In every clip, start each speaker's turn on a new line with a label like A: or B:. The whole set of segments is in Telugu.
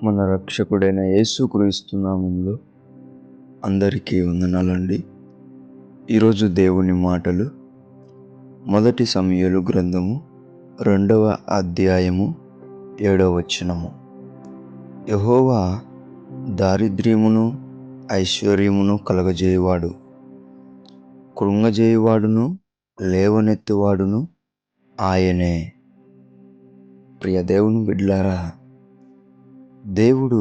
A: మన రక్షకుడైన యేసుక్రీస్తు నామములో అందరికీ వందనాలండి. ఈరోజు దేవుని మాటలు మొదటి సమూయేలు గ్రంథము 2వ అధ్యాయము 7వ వచనము. యెహోవా దారిద్ర్యమును ఐశ్వర్యమును కలగజేయువాడు, కృంగజేయువాడును లేవనెత్తువాడును ఆయనే. ప్రియ దేవుని బిడ్డలారా, దేవుడు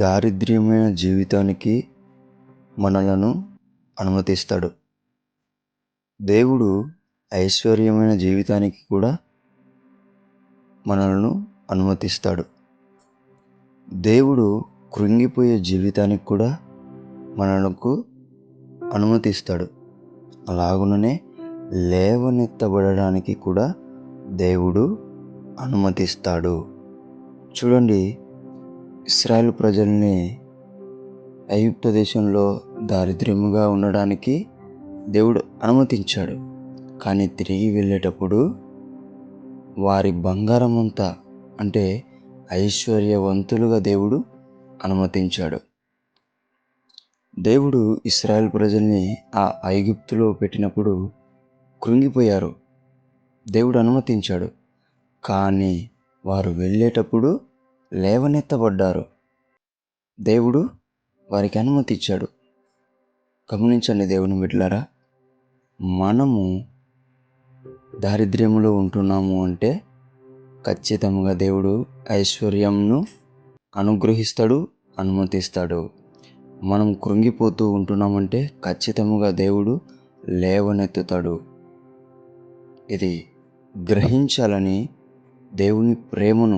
A: దారిద్ర్యమైన జీవితానికి మనలను అనుమతిస్తాడు. దేవుడు ఐశ్వర్యమైన జీవితానికి కూడా మనలను అనుమతిస్తాడు. దేవుడు కృంగిపోయే జీవితానికి కూడా మనకు అనుమతిస్తాడు. అలాగుననే లేవనెత్తబడడానికి కూడా దేవుడు అనుమతిస్తాడు. చూడండి, ఇశ్రాయేలు ప్రజల్ని ఐగుప్తు దేశంలో దారిద్ర్యముగా ఉండడానికి దేవుడు అనుమతించాడు. కానీ తిరిగి వెళ్ళేటప్పుడు వారి బంగారం అంతా, అంటే ఐశ్వర్యవంతులుగా దేవుడు అనుమతించాడు. దేవుడు ఇశ్రాయేలు ప్రజల్ని ఆ ఐగుప్తులో పెట్టినప్పుడు కృంగిపోయారు. దేవుడు అనుమతించాడు. కానీ వారు వెళ్ళేటప్పుడు లేవనెత్తబడ్డారు. దేవుడు వారికి అనుమతి ఇచ్చాడు. గమనించండి దేవుని బిడ్డలారా, మనము దారిద్ర్యంలో ఉంటున్నాము అంటే ఖచ్చితంగా దేవుడు ఐశ్వర్యంను అనుగ్రహిస్తాడు, అనుమతిస్తాడు. మనం కృంగిపోతూ ఉంటున్నామంటే ఖచ్చితంగా దేవుడు లేవనెత్తుతాడు. ఇది గ్రహించాలని, దేవుని ప్రేమను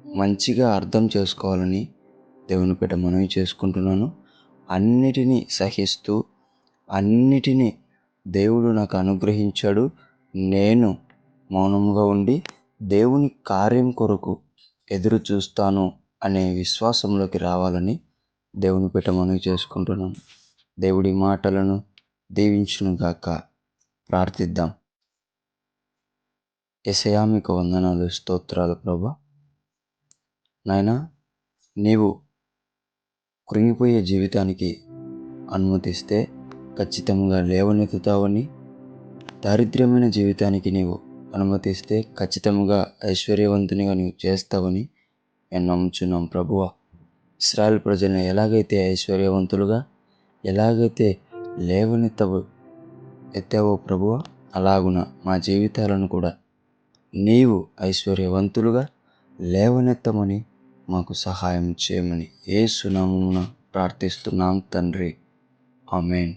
A: మంచిగా అర్థం చేసుకోవాలని దేవుని పేట మనవి చేసుకుంటున్నాను. అన్నిటినీ సహిస్తూ, అన్నిటినీ దేవుడు నాకు అనుగ్రహించాడు, నేను మౌనంగా ఉండి దేవుని కార్యం కొరకు ఎదురు చూస్తాను అనే విశ్వాసంలోకి రావాలని దేవుని పేట మనవి చేసుకుంటున్నాను. దేవుడి మాటలను దీవించును గాక. ప్రార్థిద్దాం. యేసయ్యా, మీకు వందనాలు, స్తోత్రాలు ప్రభా. నాయనా, నీవు కృంగిపోయే జీవితానికి అనుమతిస్తే ఖచ్చితంగా లేవనెత్తుతావని, దారిద్ర్యమైన జీవితానికి నీవు అనుమతిస్తే ఖచ్చితంగా ఐశ్వర్యవంతునిగా నీవు చేస్తావని నేను నమ్ముచున్నాం ప్రభువా. ఇశ్రాయేలు ప్రజలను ఎలాగైతే ఐశ్వర్యవంతులుగా, ఎలాగైతే ఎత్తావో ప్రభువా, అలాగున మా జీవితాలను కూడా నీవు ఐశ్వర్యవంతులుగా లేవనెత్తమని మాకు సహాయం చేయమని యేసు నామమున ప్రార్థిస్తున్నాం తండ్రి. ఆమేన్.